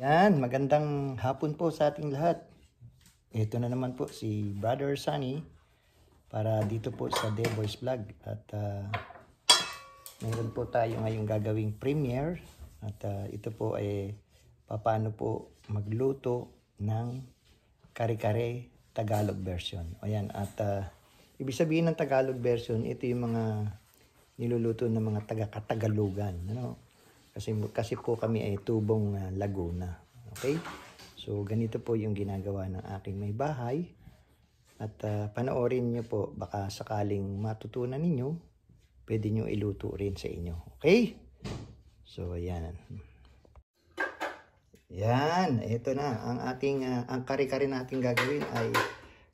Yan, magandang hapon po sa ating lahat. Ito na naman po si Brother Sunny para dito po sa The Boys Vlog. At mayroon po tayo ngayong gagawing premiere. At ito po ay paano po magluto ng kare-kare Tagalog version. O yan, at ibig sabihin ng Tagalog version, ito yung mga niluluto ng mga taga-Katagalugan. Ano? Kasi po kami ay tubong Laguna. Okay? So, ganito po yung ginagawa ng aking may bahay. At panoorin nyo po, baka sakaling matutunan ninyo, pwede nyo iluto rin sa inyo. Okay? So, ayan. Yan, ito na. Ang kare-kare natin gagawin ay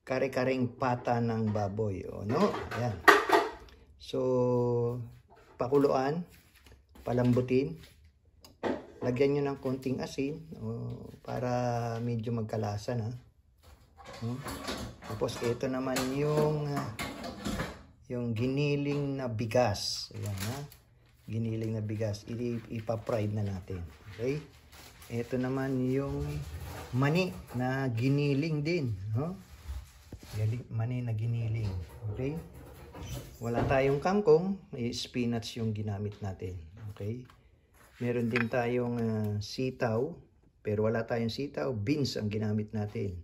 kare-kareng pata ng baboy. O, no? Ayan. So, pakuluan, palambutin, lagyan nyo ng konting asin para medyo magkalasa na. Tapos ito naman yung giniling na bigas. Ayan, ha? Giniling na bigas. Ipa-fried na natin. Okay? Ito naman yung mani na giniling din. Mani na giniling. Okay? Wala tayong kangkong, spinach yung ginamit natin. Okay? Meron din tayong sitaw, pero wala tayong sitaw, beans ang ginamit natin.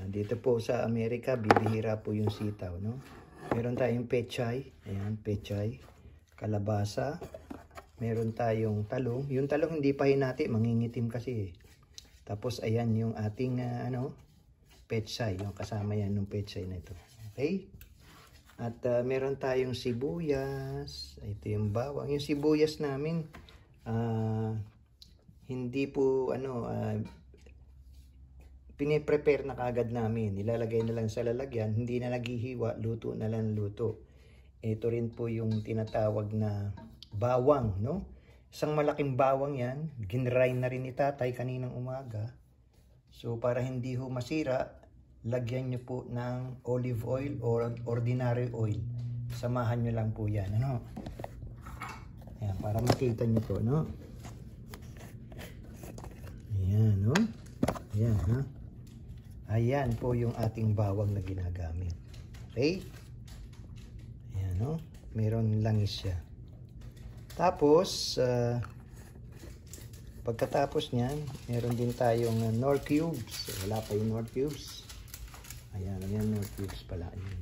Dito po sa Amerika, bibihira po yung sitaw, no? Meron tayong pechay, ayan, pechay, kalabasa. Meron tayong talong. Yung talong hindi pa hinati, mangingitim kasi. Tapos ayan yung ating pechay, yung kasama yan ng pechay na ito. Okay? At meron tayong sibuyas. Ito yung bawang. Yung sibuyas namin, hindi po, piniprepare na kagad namin. Nilalagay na lang sa lalagyan. Hindi na naghihiwa. Luto na lang luto. Ito rin po yung tinatawag na bawang, no? Isang malaking bawang yan. Ginrind na rin ni tatay kaninang umaga. So, para hindi ho masira, lagyan nyo po ng olive oil or ordinary oil. Samahan nyo lang po yan. Ano? Ayan, para makita nyo po, no? Ayan, no? Ayan, ha? Ayan po yung ating bawang na ginagamit. Okay? Ayan, no? Meron langis siya. Tapos, pagkatapos niyan, meron din tayong Knorr cubes. Wala pa yung Knorr cubes. Ayan, Knorr cubes pala. Ayan.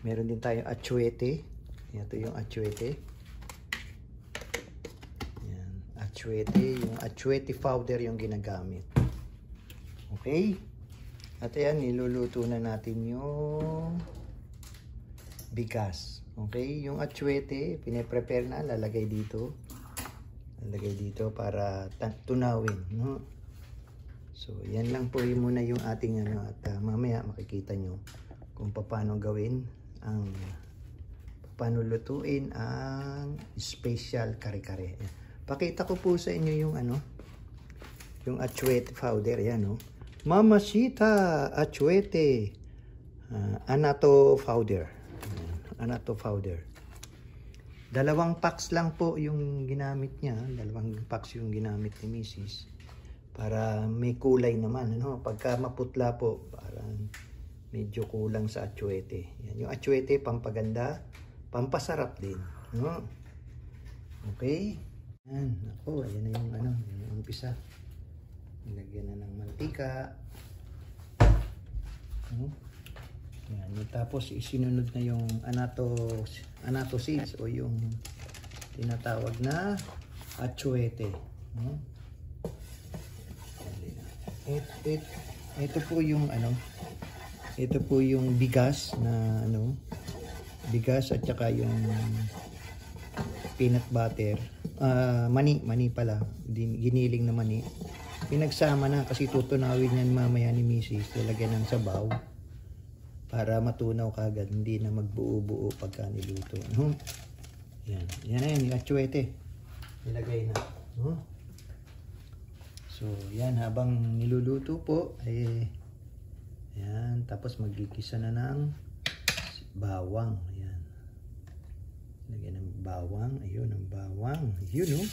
Meron din tayong atsuete. Ito yung atsuete. Ayan, atsuete. Yung atsuete powder yung ginagamit. Okay? At ayan, niluluto na natin yung bigas. Okay? Yung atsuete, piniprepare na, lalagay dito. Lalagay dito para tunawin, no? So, yan lang po yung muna yung ating at mamaya makikita nyo kung paano gawin paano lutuin ang special kare-kare. Pakita ko po sa inyo yung yung atsuete powder, yan, no? Mamacita atsuete anato powder. Anato powder. 2 packs lang po yung ginamit niya. 2 packs yung ginamit ni Mrs. Para may kulay naman, ano? Pagka maputla po, parang medyo kulang sa atsuete. Yan, yung atsuete pampaganda, pampasarap din, no? Okay? Yan, ako, ayan na yung umpisa. Nilagyan na ng mantika. Yan, tapos isinunod na yung anato seeds o yung tinatawag na atsuete, no? Ito po yung ito po yung bigas na bigas at saka yung peanut butter, mani pala, giniling na mani. Pinagsama na kasi tutunawin yan mamaya ni Mrs. Lalagyan ng sabaw para matunaw kagad, hindi na magbuo-buo pagka niluto. Yan na yan, yung atsuete. Nilagay na. So, yan, habang niluluto po, yan, tapos magigisa na ng bawang. Ayan. Lagyan ng bawang. Ayun, ang bawang. Yun, no?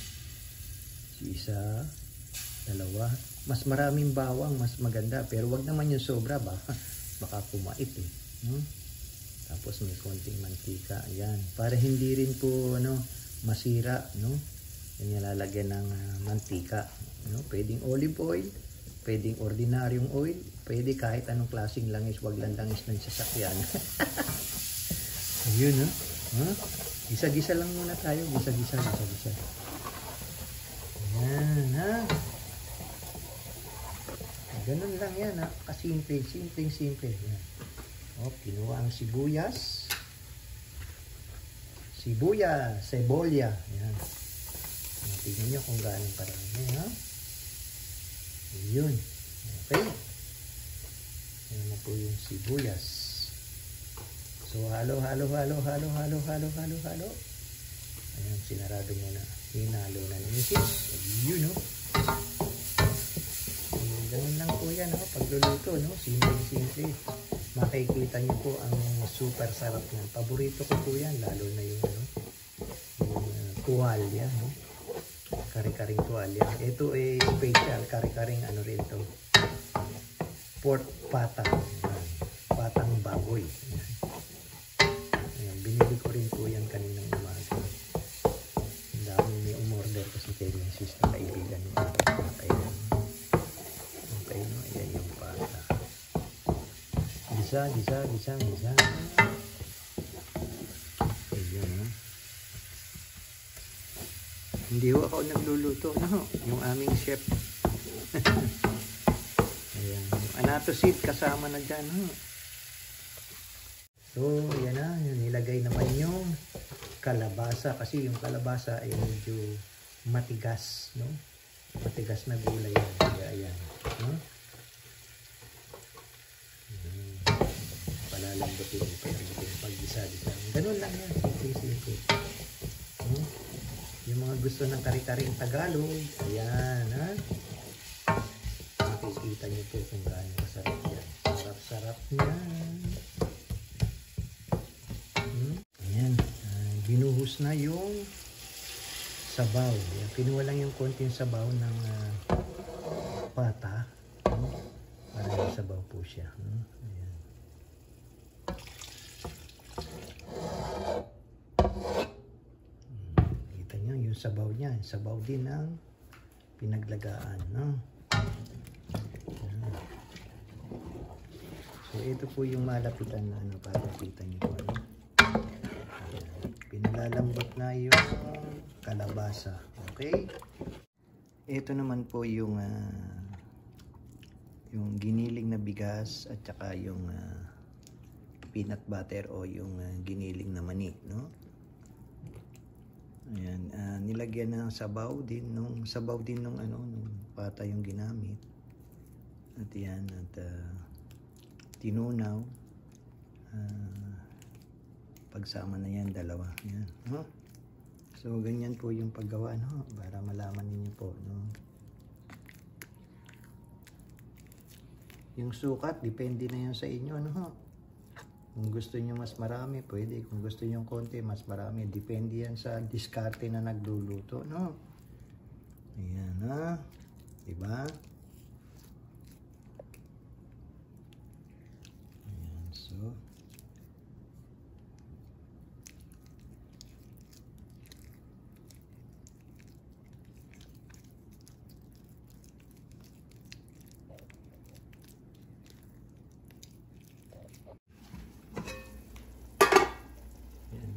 Isa. Dalawa. Mas maraming bawang, mas maganda. Pero wag naman yung sobra ba? Baka pumait eh. Tapos may konting mantika. Ayan. Para hindi rin po masira. Yan nilalagyan ng mantika. Pwedeng olive oil. Pwedeng ordinaryong oil. Pwede kahit anong klaseng langis. Wag lang langis ng sasakyan. Ayun Gisa-gisa lang muna tayo. Gisa-gisa. Ayan Ganun lang yan Kasimple. Simple. Yan. Kinuha ang sibuyas. Sebolya. Yan. Tingnan nyo kung gaano karami. Yun. Okay. Yan na po yung sibuyas. So, halo. Ayan, sinarado muna. Hinalo na nisis. Yun, ganun lang po yan, pagluluto, simple. Makikita niyo po ang super sarap yan. Paborito ko po yan, lalo na yung tuwalya, Kare-karing tuwalya. Ito special, kare-karing rin to. Pork patang. Patang baboy. Ayan, binili ko rin po yan kaninang umaga. Ang dami may umorder kasi kay misis na kaibigan mo. Ayan yung pata. Gisa. Ayan Hindi ako nagluluto, yung aming chef. Ayan, yung anato seed kasama na dyan, So, ayan nilagay naman yung kalabasa kasi yung kalabasa ay medyo matigas, Matigas na gulay yan. Kaya ayan, Palalambutin yung pag-gisa-gisa. Ganun lang yan, simple. Yung mga gusto ng kari-karing Tagalog, ayan, makikita nyo po kung gaano masarap yan. Sarap yan. Ayan, binuhos na yung sabaw. Ayan, kinuha lang yung konting sabaw ng pata. Para yung sabaw po siya. Ayan. Yung sabaw niya, sabaw din ng pinaglagaan, So ito po yung malapitan na para makita niyo po, Pinalalambot na yung kalabasa. Okay? Ito naman po yung giniling na bigas at saka yung peanut butter o yung giniling na mani, Ayan, nilagyan ng sabaw din nung pata yung ginamit. At yan, tinunaw. Pagsama na yan, dalawa. Yan, So, ganyan po yung paggawa, para malaman niyo po, Yung sukat, depende na yan sa inyo, Kung gusto niyo mas marami, pwede. Kung gusto niyo konti, mas marami. Depende yan sa diskarte na nagluluto, Ayan, Diba? Ayan, so.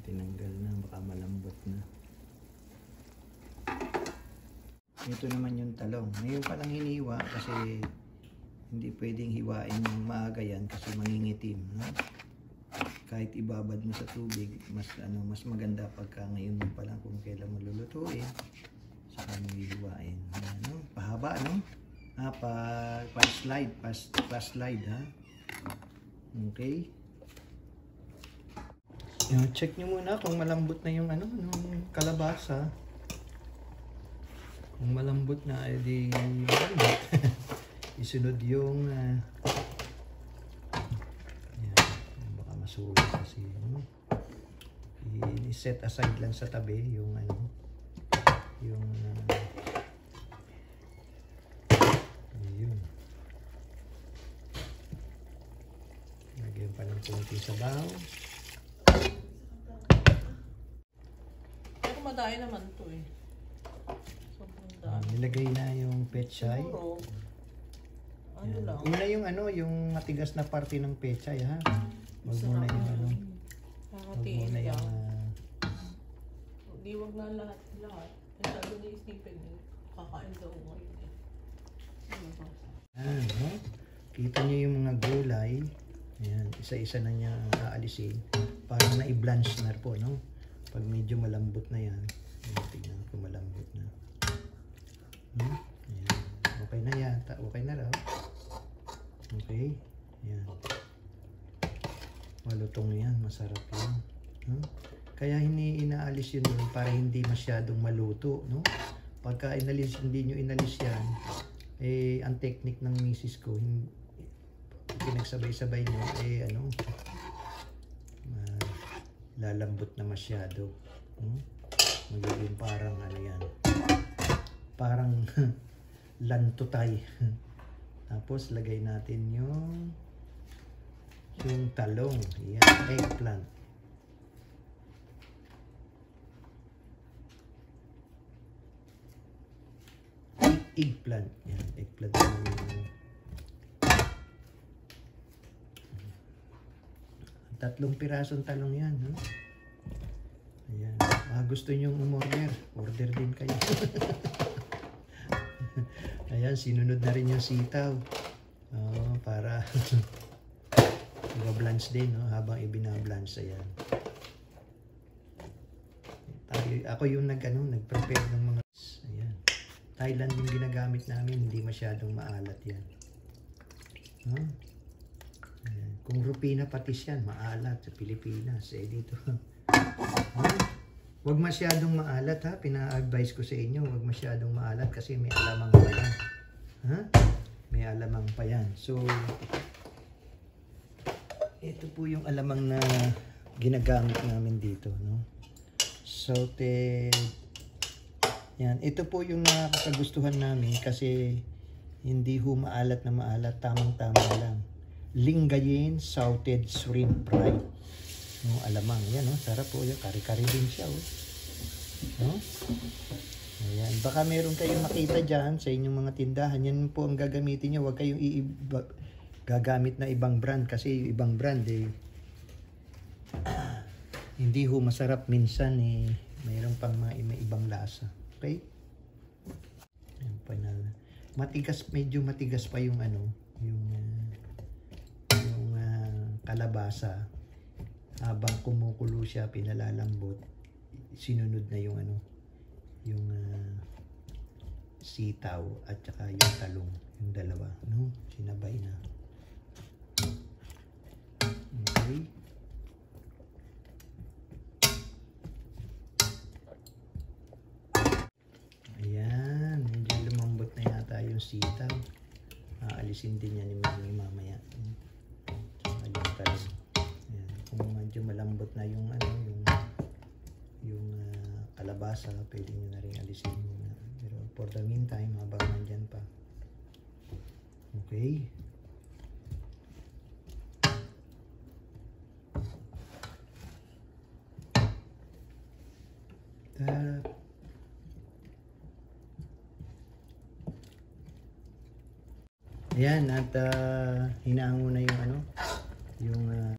Tinanggal na, baka malambot na. Ito naman yung talong. Ngayon palang hiniwa kasi hindi pwedeng hiwain ng maaga yan kasi mangingitim. Kahit ibabad mo sa tubig, mas maganda pagka ngayon mo palang kung kailan mo lulutuin. Saka mo hiwain. Pahaba, pa-slide, Okay. Check nyo muna kung malambot na yung yung kalabasa. Kung malambot na, edi isunod yung baka masulit kasi i-set aside lang sa tabi yung ng konting sabaw. Pero madaya naman to eh. Sobrang dami. Nilagay na yung pechay. Siguro, ano Yan. lang. Una yung ano, yung matigas na parte ng pechay ha. Wag muna yung ano. Wag muna yung Di wag na lahat. Sabi ni Stephen eh, kakain daw ngayon eh. Ano ba? no? Kita nyo yung mga gulay. Ayan, isa-isa na niya aalisin. Para na i-blanch na po, no? Pag medyo malambot na yan. Tignan ko malambot na. Ayan. Okay na yan. Okay na raw. Okay. Ayan. Malutong yan. Masarap yan. No? Kaya inaalis yun para hindi masyadong maluto, no? Pagka hindi nyo inalis yan, eh, ang technique ng misis ko, pinagsabay-sabay nyo, eh, ano, lalambot na masyado. Magiging parang, ano yan, parang lantutay. Tapos, lagay natin yung talong. Yan, eggplant. Eggplant. Yan, eggplant. Tatlong pirasong talong yan. No? Ayan. Gusto nyo umorder. Order din kayo. Ayan, sinunod na rin yung sitaw. Para i-blanch din, no? Habang ibinablanch. Ayan. Ako yung nag-prepare ng mga... Ayan. Thailand yung ginagamit namin, hindi masyadong maalat yan. Ayan. Kung Rupina patis yan, maalat sa Pilipinas. Dito. Huwag masyadong maalat ha. Pina-advise ko sa inyo, huwag masyadong maalat kasi may alamang pa yan. May alamang pa yan. So, ito po yung alamang na ginagamit namin dito. No? Salted. Yan, ito po yung nakakagustuhan namin kasi hindi ho maalat na maalat, tamang-tama lang. Lingayen salted shrimp fry. No, alamang, yan, no? Sarap po yan. Kari-kari din siya, oh. No? Ayan, baka meron kayong makita dyan sa inyong mga tindahan. Yan po ang gagamitin nyo. Huwag kayong gagamit na ibang brand kasi yung ibang brand, eh, hindi ho masarap minsan, eh. Mayroon pang may ibang lasa. Okay? Matigas, medyo matigas pa yung ano, yung kalabasa. Habang kumukulo siya, pinalalambot, sinunod na yung ano, yung sitaw at saka yung talong, yung dalawa, no? Sinabay na. Okay? Ayan, medyo lumambot na yata yung sitaw. Aalisin din yan ni Mami mamaya. Saka yung talong. Ayan, kung medyo malambot na yung ano, yung kalabasa, pwede nyo na rin alisin muna. Pero for the meantime, habang nandyan pa. Okay. Ayan, at hinaango na yung ano,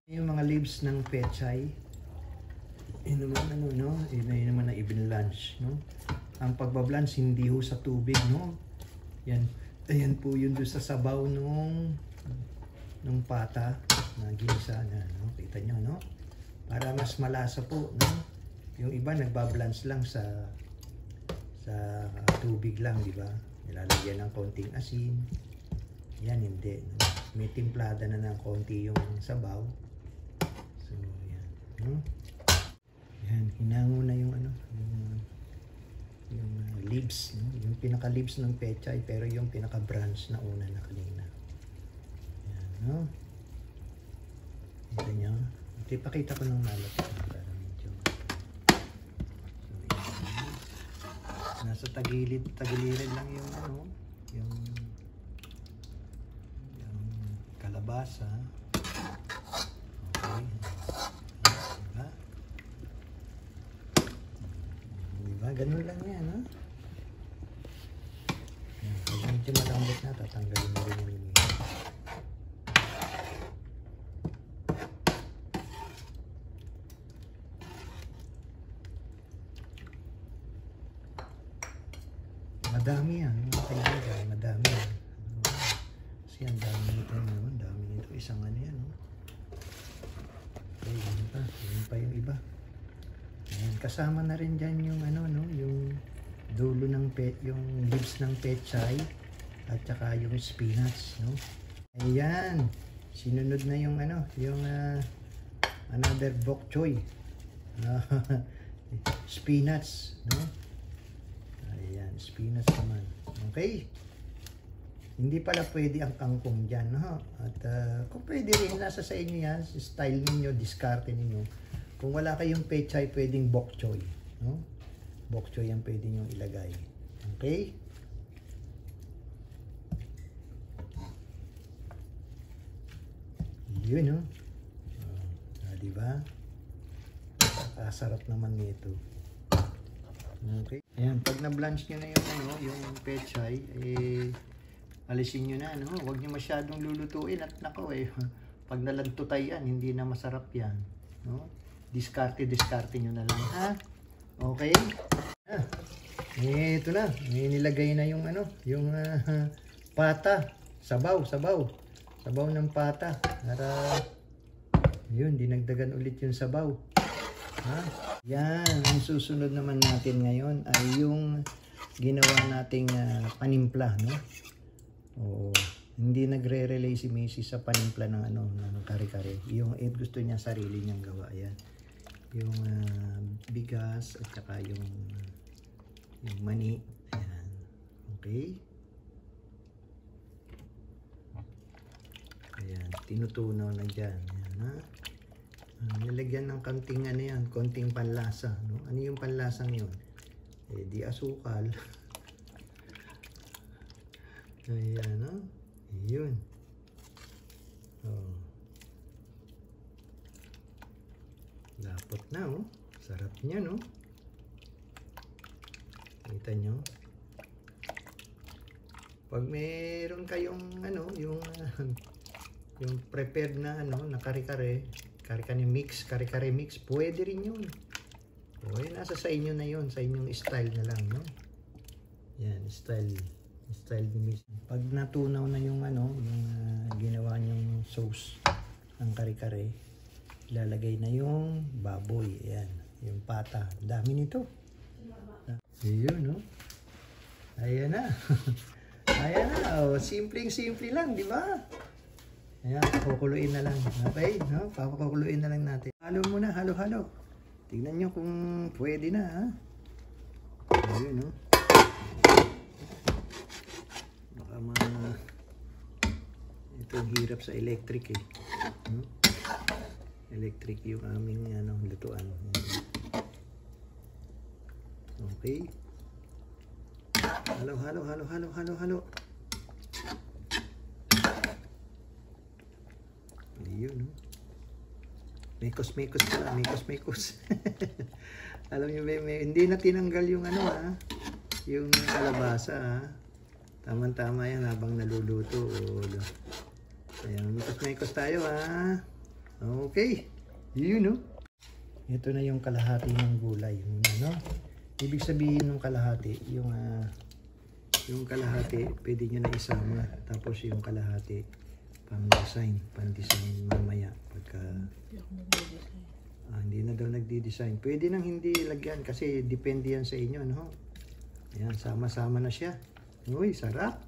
yung mga leaves ng pechay. Yun naman ano, no? Yun naman na i-blanch, no? Ang pagbablanch hindi ho sa tubig, no? Yan. Ayan po yun doon sa sabaw nung pata na ginisa na, no? Kita nyo, no? Para mas malasa po, no? Yung iba nagbablanch lang sa tubig lang, di ba? Nilalagyan ng konting asin. Yan, hindi. May timplada na ng konti yung sabaw. So, yan. No? Yan, hinango na yung ano, yung leaves, no? Yung pinaka-leaves ng pechay, pero yung pinaka-branch na una na kanina. Yan, no? Ito nyo. Ipakita ko ng malap para medyo. So, yan. Nasa tagiliran lang yung ano, yung kalabasa. ganun lang yan, ha? Ayan, pag medyo malambot na, tatanggalin mo rin yung madami yan, mga kaibigan, madami yan. Kasi ang dami nito, ang dami nito, isang ano yan, no? Okay, yun pa yung iba. Ayan, kasama na rin dyan yung ano, no, yung dulo ng yung leaves ng pechay at saka yung spinach, no? Ayan, sinunod na yung ano, yung another bok choy. Spinach, no? Ayan, spinach naman. Okay? Hindi pala pwede ang kangkong dyan, no? At kung pwede rin, nasa sa inyo yan, style ninyo, diskarte ninyo. Kung wala kayong pechay, pwedeng bok choy, no? Bok choy ang pwede nyo ilagay. Okay? Yun, no? Diba? Sarap naman nito. Okay? Ayan, pag na-blanch nyo na yung, ano, yung pechay, alisin nyo na, no? Huwag nyo masyadong lulutuin at nako, pag nalagtutay yan, hindi na masarap yan, no? Diskarte nyo na lang, ha? Okay? Ito na. Nilagay na yung ano, yung pata. Sabaw ng pata. Para yun, dinagdagan ulit yung sabaw. Ha? Yan, ang susunod naman natin ngayon ay yung ginawa nating panimpla, no? Oo. Hindi nagre-relay si Mrs. sa panimpla ng ano, ng kare-kare. Yung gusto niya sarili niyang gawa, yan. Yung bigas at saka yung mani. Ayan. Okay? Ayan, tinutunaw na dyan. Ayan, ha? Nilagyan ng konting ano yan, konting panlasa, no? Ano yung panlasang yun? Di asukal. Ayan, no? Yun. Oh. Dapat na, oh. Sarap niya, no? Kita nyo? Pag meron kayong ano, yung prepared na ano, na kare-kare mix, kare-kare mix, pwede rin yun. Okay, nasa sa inyo na yun, sa inyong style na lang, no? Yan, style mix. Pag natunaw na yung ano, yung ginawa nyong sauce ng kare-kare, ilalagay na yung baboy. Ayan, yung pata. Dami nito. Ayun, no? Ayan na. Ayan na. Oh, simpleng-simple lang, di ba? Ayan, pakukuluin na lang. Okay, no? Pakukuluin na lang natin. Halo muna, halo-halo. Tignan nyo kung pwede na, ha? Ayun, no? Baka ito ang hirap sa electric, eh. Hmm? Electric yung aming ano, lutuan. Okay. Halo. Ayun, no? Mekos pala, mekos. Alam niyo ba, hindi na tinanggal yung ano, ha? Yung kalabasa, ha? Tama-tama yan habang naluluto. Ayan, mekos tayo, ha? Okay. Yun, no? Ito na yung kalahati ng gulay, no? Ibig sabihin ng kalahati, yung kalahati, pwede nyo na isama. Tapos yung kalahati, pan-design mamaya. Pagka, hindi na daw nagdi-design. Pwede nang hindi lagyan kasi depende yan sa inyo, no? Ayan, sama-sama na siya. Uy, sarap.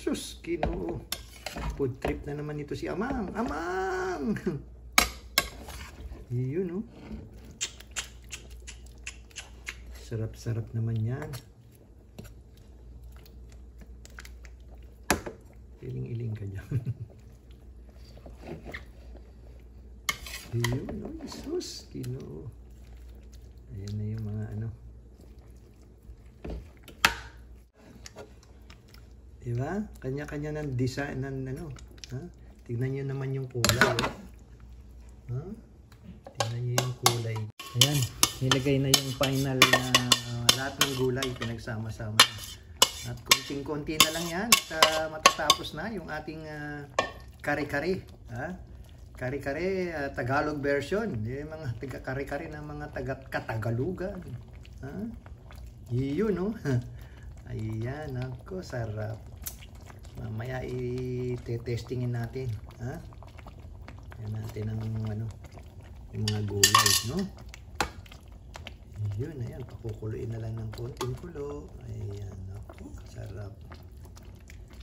Sus, Ginoo. Food trip na naman ito si Amang. Amang! Yun, no? Sarap-sarap naman yan. Iling-iling ka dyan. Ayun, no? Sus, Ginoo. Ayan na yung mga ano. Diba? Kanya-kanya ng design ng ano. Ha? Tignan nyo naman yung kulay. Ha? Tignan nyo yung kulay. Ayan. nilagay na yung final na lahat ng gulay pinagsama-sama. At konting-konti na lang yan at matatapos na yung ating kare-kare. Kare-kare Tagalog version. Yung mga kare-kare ng mga Katagalugan. Yun, no? Ayan, ako, sarap. Mamaya i-testingin natin. Ayan natin ang yung mga gulay, no? Yun, ayan, pakukuluin na lang ng konting kulo. Ayan, ako, sarap.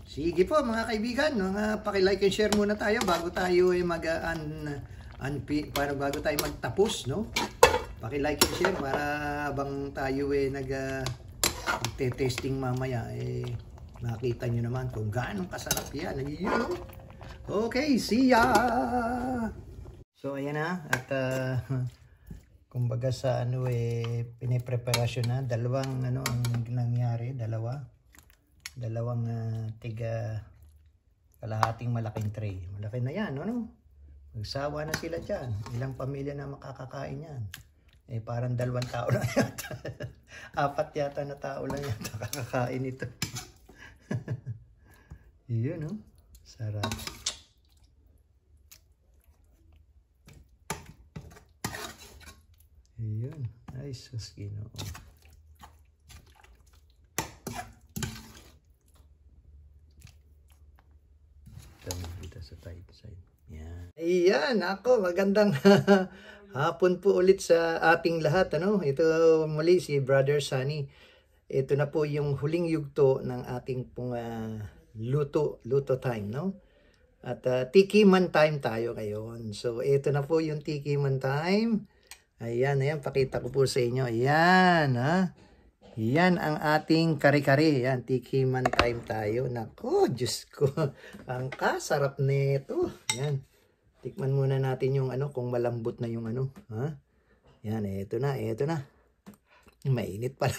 Sige po mga kaibigan, paki-like and share muna tayo bago tayo bago tayo magtapos, no? Paki-like and share para habang tayo nagte-testing mamaya nakita nyo naman kung gaano kasarap yan. Ayun. Okay, see ya! So ayan na at kumbaga sa pinipreparasyon na dalawang ang nangyari, dalawang kalahating malaking tray. Malaki na yan, no? Magsawa na sila dyan. Ilang pamilya na makakakain yan. Parang 2 tao lang yata. 4 yata na tao lang yata kakakain ito. Yun, no? Sarap. Yun. Ay, sus, Ginoo. Dito sa side. Yan. Ayan, ako, magandang hapon po ulit sa ating lahat. Ito muli si Brother Sunny. Ito na po yung huling yugto ng ating pong luto time, no? At tikiman time tayo ngayon. So, ito na po yung tikiman time. Ayan, pakita ko po sa inyo. Ayan, Yan ang ating kare-kare. Yan, tikiman time tayo. Nako, Diyos ko. Ang kasarap nito. Yan. Tikman muna natin yung kung malambot na yung Yan, ito na. Mainit pala.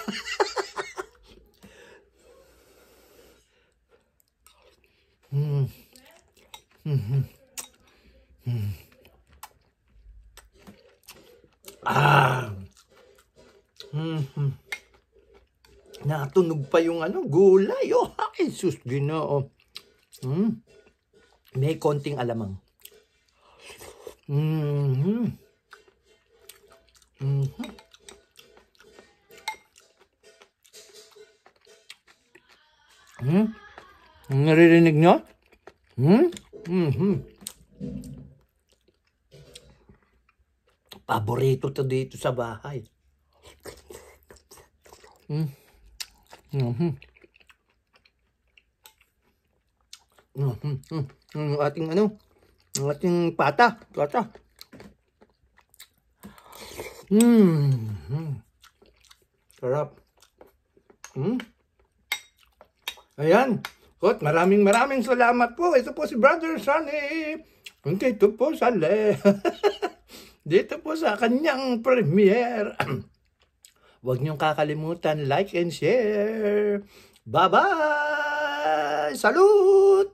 Natunog pa yung gulay. Ay, sus, Ginoo. May konting alamang. Naririnig nyo? Paborito to dito sa bahay. Ating pata. Sarap. Ayan. Maraming salamat po. Ito po si Brother Sunny. Dito po sa dito po sa kanyang premiere. Huwag niyong kakalimutan, like and share. Bye-bye! Salute!